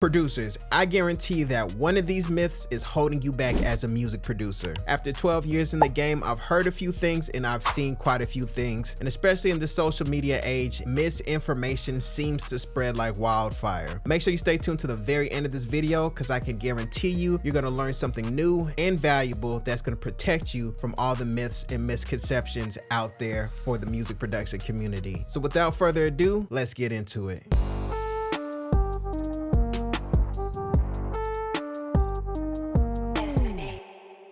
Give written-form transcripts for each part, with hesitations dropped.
Producers, I guarantee that one of these myths is holding you back as a music producer. After 12 years in the game, I've heard a few things and I've seen quite a few things. And especially in the social media age, misinformation seems to spread like wildfire. Make sure you stay tuned to the very end of this video because I can guarantee you're gonna learn something new and valuable that's gonna protect you from all the myths and misconceptions out there for the music production community. So without further ado, let's get into it.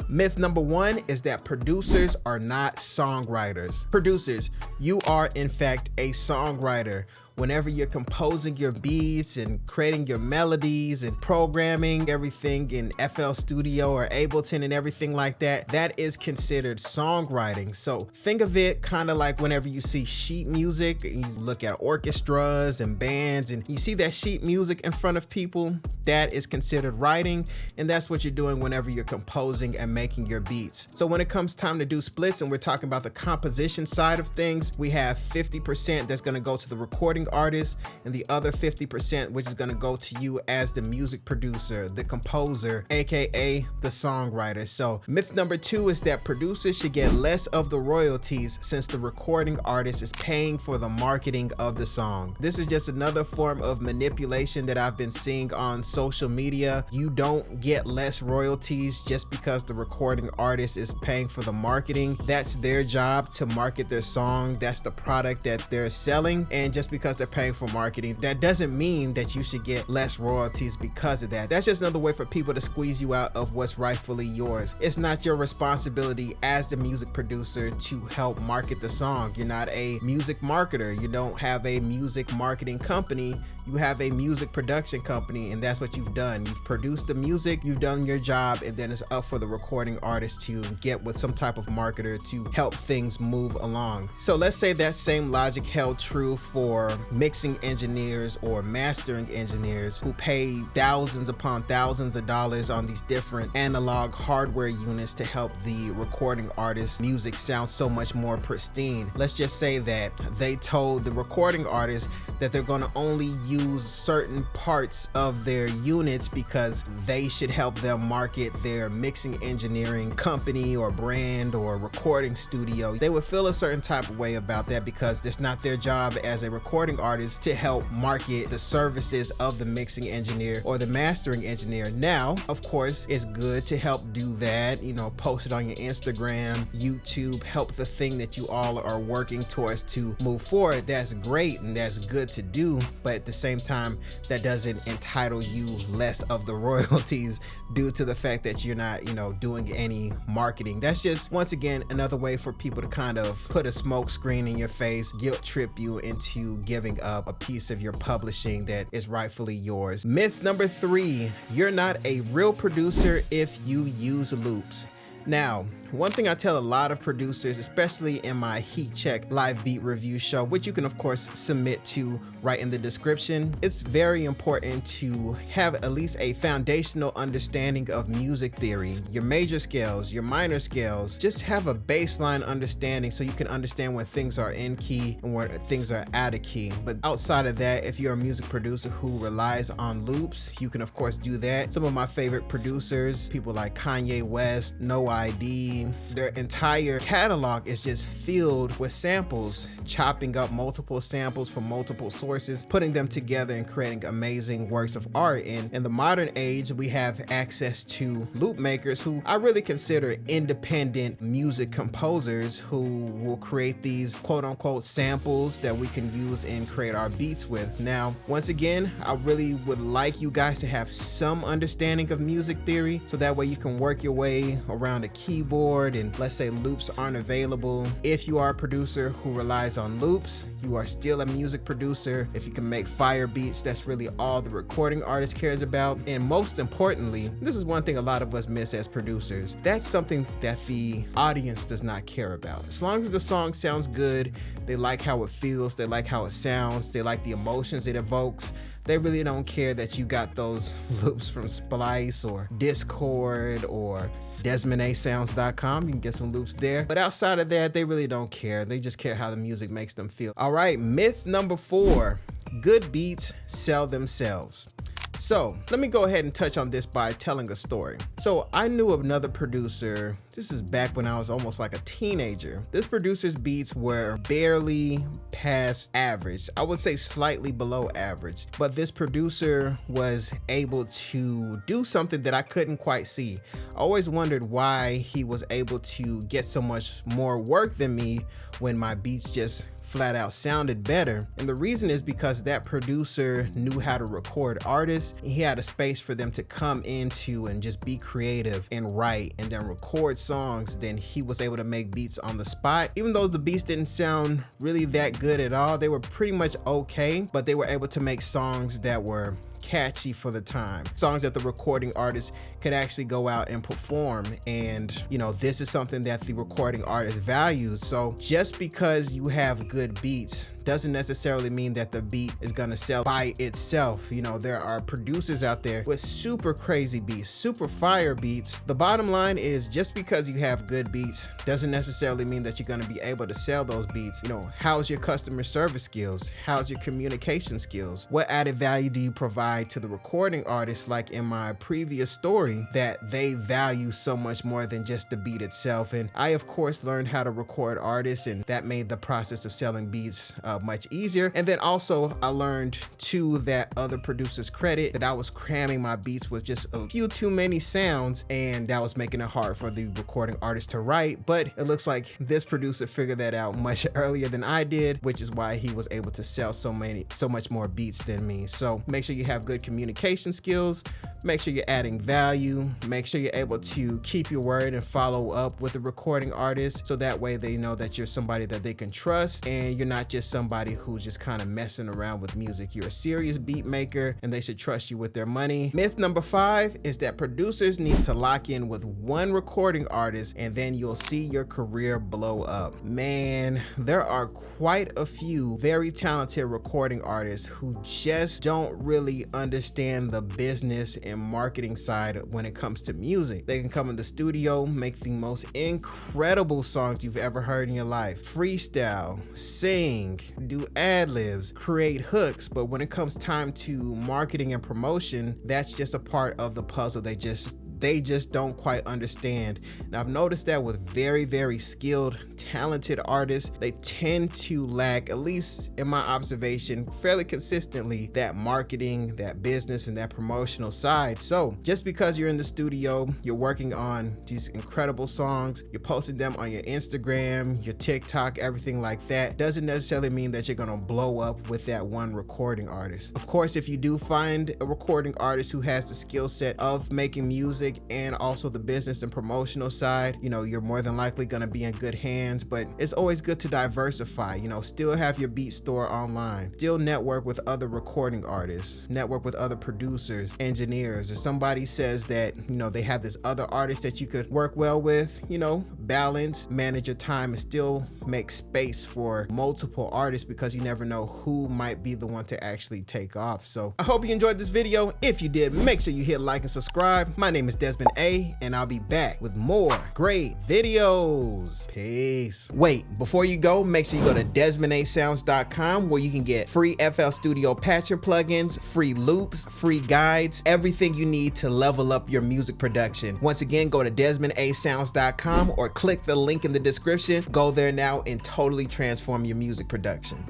Myth number one is that producers are not songwriters. Producers, you are in fact a songwriter. Whenever you're composing your beats and creating your melodies and programming everything in FL Studio or Ableton and everything like that, that is considered songwriting. So think of it kind of like whenever you see sheet music, and you look at orchestras and bands and you see that sheet music in front of people, that is considered writing. And that's what you're doing whenever you're composing and making your beats. So when it comes time to do splits and we're talking about the composition side of things, we have 50% that's gonna go to the recording artist and the other 50% which is going to go to you as the music producer, the composer, aka the songwriter. So myth number two is that producers should get less of the royalties since the recording artist is paying for the marketing of the song. This is just another form of manipulation that I've been seeing on social media. You don't get less royalties just because the recording artist is paying for the marketing. That's their job to market their song. That's the product that they're selling, and just because they're paying for marketing, that doesn't mean that you should get less royalties because of that. That's just another way for people to squeeze you out of what's rightfully yours. It's not your responsibility as the music producer to help market the song. You're not a music marketer. You don't have a music marketing company. You have a music production company, and that's what you've done. You've produced the music, you've done your job, and then it's up for the recording artist to get with some type of marketer to help things move along. So let's say that same logic held true for mixing engineers or mastering engineers who pay thousands upon thousands of dollars on these different analog hardware units to help the recording artist's music sound so much more pristine. Let's just say that they told the recording artist that they're going to only use certain parts of their units because they should help them market their mixing engineering company or brand or recording studio. They would feel a certain type of way about that because it's not their job as a recording artist to help market the services of the mixing engineer or the mastering engineer. Now, of course, it's good to help do that, you know, post it on your Instagram, YouTube, help the thing that you all are working towards to move forward. That's great and that's good to do, but at the same time, that doesn't entitle you less of the royalties due to the fact that you're not, you know, doing any marketing. That's just, once again, another way for people to kind of put a smoke screen in your face, guilt trip you into giving up a piece of your publishing that is rightfully yours. Myth number three, you're not a real producer if you use loops. Now, one thing I tell a lot of producers, especially in my Heat Check live beat review show, which you can of course submit to right in the description, it's very important to have at least a foundational understanding of music theory, your major scales, your minor scales. Just have a baseline understanding so you can understand when things are in key and when things are out of key. But outside of that, if you're a music producer who relies on loops, you can of course do that. Some of my favorite producers, people like Kanye West, No ID, their entire catalog is just filled with samples, chopping up multiple samples from multiple sources, putting them together and creating amazing works of art. And in the modern age, we have access to loop makers who I really consider independent music composers who will create these quote unquote samples that we can use and create our beats with. Now, once again, I really would like you guys to have some understanding of music theory so that way you can work your way around a keyboard and let's say loops aren't available. If you are a producer who relies on loops, you are still a music producer. If you can make fire beats, that's really all the recording artist cares about. And most importantly, this is one thing a lot of us miss as producers. That's something that the audience does not care about. As long as the song sounds good, they like how it feels, they like how it sounds, they like the emotions it evokes, they really don't care that you got those loops from Splice or Discord or DesmondAsounds.com. You can get some loops there. But outside of that, they really don't care. They just care how the music makes them feel. All right, myth number 4, good beats sell themselves. So let me go ahead and touch on this by telling a story. So I knew of another producer. This is back when I was almost like a teenager. This producer's beats were barely past average. I would say slightly below average, but this producer was able to do something that I couldn't quite see. I always wondered why he was able to get so much more work than me when my beats just flat out sounded better. And the reason is because that producer knew how to record artists. He had a space for them to come into and just be creative and write and then record songs. Then he was able to make beats on the spot. Even though the beats didn't sound really that good at all, they were pretty much okay, but they were able to make songs that were catchy for the time, songs that the recording artist could actually go out and perform. And you know, this is something that the recording artist values. So just because you have good beats doesn't necessarily mean that the beat is gonna sell by itself. You know, there are producers out there with super crazy beats, super fire beats. The bottom line is, just because you have good beats doesn't necessarily mean that you're gonna be able to sell those beats. You know, how's your customer service skills? How's your communication skills? What added value do you provide to the recording artist? Like in my previous story, that they value so much more than just the beat itself. And I of course learned how to record artists, and that made the process of selling beats much easier. And then also I learned, to that other producer's credit, that I was cramming my beats with just a few too many sounds, and that was making it hard for the recording artist to write. But it looks like this producer figured that out much earlier than I did, which is why he was able to sell so much more beats than me. So make sure you have good communication skills, make sure you're adding value, make sure you're able to keep your word and follow up with the recording artist, so that way they know that you're somebody that they can trust and you're not just somebody who's just kind of messing around with music. You're a serious beat maker and they should trust you with their money. Myth number 5 is that producers need to lock in with one recording artist and then you'll see your career blow up. Man, there are quite a few very talented recording artists who just don't really understand the business and marketing side when it comes to music. They can come in the studio, make the most incredible songs you've ever heard in your life, freestyle, sing, do ad-libs, create hooks, but when it comes time to marketing and promotion, that's just a part of the puzzle they just don't quite understand. And I've noticed that with very skilled, talented artists, they tend to lack, at least in my observation, fairly consistently, that marketing, that business, and that promotional side. So just because you're in the studio, you're working on these incredible songs, you're posting them on your Instagram, your TikTok, everything like that, doesn't necessarily mean that you're gonna blow up with that one recording artist. Of course, if you do find a recording artist who has the skill set of making music and also the business and promotional side, you know, you're more than likely going to be in good hands. But it's always good to diversify, you know, still have your beat store online, still network with other recording artists, network with other producers, engineers. If somebody says that, you know, they have this other artist that you could work well with, you know, balance, manage your time, and still make space for multiple artists, because you never know who might be the one to actually take off. So I hope you enjoyed this video. If you did, make sure you hit like and subscribe. My name is Desmond A, and I'll be back with more great videos. Peace. Wait, before you go, make sure you go to DesmondASounds.com, where you can get free FL Studio Patcher plugins, free loops, free guides, everything you need to level up your music production. Once again, go to DesmondASounds.com or click the link in the description. Go there now and totally transform your music production.